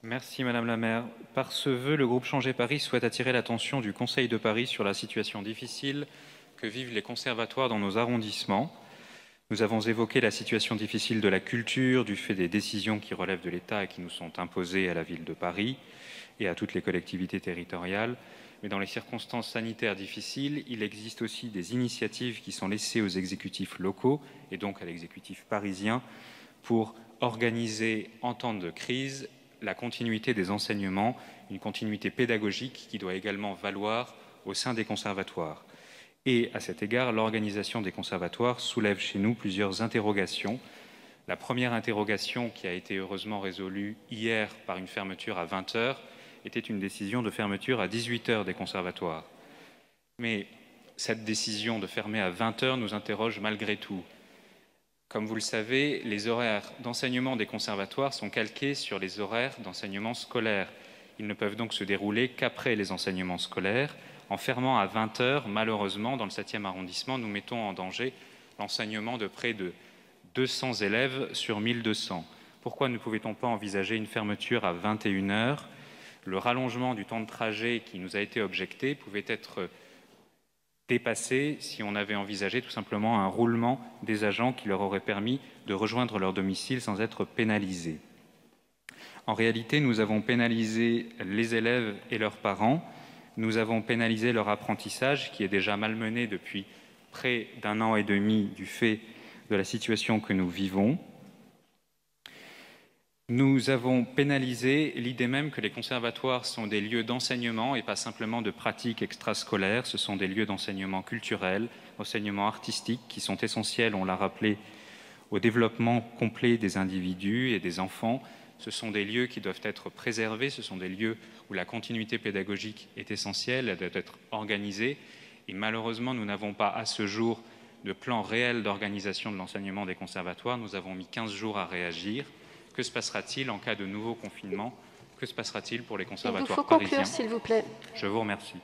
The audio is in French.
Merci Madame la maire. Par ce vœu, le groupe Changer Paris souhaite attirer l'attention du Conseil de Paris sur la situation difficile que vivent les conservatoires dans nos arrondissements. Nous avons évoqué la situation difficile de la culture, du fait des décisions qui relèvent de l'État et qui nous sont imposées à la ville de Paris et à toutes les collectivités territoriales. Mais dans les circonstances sanitaires difficiles, il existe aussi des initiatives qui sont laissées aux exécutifs locaux et donc à l'exécutif parisien pour organiser en temps de crise la continuité des enseignements, une continuité pédagogique qui doit également valoir au sein des conservatoires. Et à cet égard, l'organisation des conservatoires soulève chez nous plusieurs interrogations. La première interrogation, qui a été heureusement résolue hier par une fermeture à 20 h, était une décision de fermeture à 18 h des conservatoires. Mais cette décision de fermer à 20 h nous interroge malgré tout. Comme vous le savez, les horaires d'enseignement des conservatoires sont calqués sur les horaires d'enseignement scolaire. Ils ne peuvent donc se dérouler qu'après les enseignements scolaires. En fermant à 20 h, malheureusement, dans le 7e arrondissement, nous mettons en danger l'enseignement de près de 200 élèves sur 1200. Pourquoi ne pouvait-on pas envisager une fermeture à 21 h? Le rallongement du temps de trajet qui nous a été objecté pouvait être dépassé si on avait envisagé tout simplement un roulement des agents qui leur aurait permis de rejoindre leur domicile sans être pénalisés. En réalité, nous avons pénalisé les élèves et leurs parents. Nous avons pénalisé leur apprentissage qui est déjà malmené depuis près d'1 an et demi du fait de la situation que nous vivons. Nous avons pénalisé l'idée même que les conservatoires sont des lieux d'enseignement et pas simplement de pratiques extrascolaires. Ce sont des lieux d'enseignement culturel, d'enseignement artistique qui sont essentiels, on l'a rappelé, au développement complet des individus et des enfants. Ce sont des lieux qui doivent être préservés, ce sont des lieux où la continuité pédagogique est essentielle, elle doit être organisée. Et malheureusement, nous n'avons pas à ce jour de plan réel d'organisation de l'enseignement des conservatoires. Nous avons mis 15 jours à réagir. Que se passera-t-il en cas de nouveau confinement? Que se passera-t-il pour les conservatoires parisiens? Il vous faut conclure, s'il vous plaît. Je vous remercie.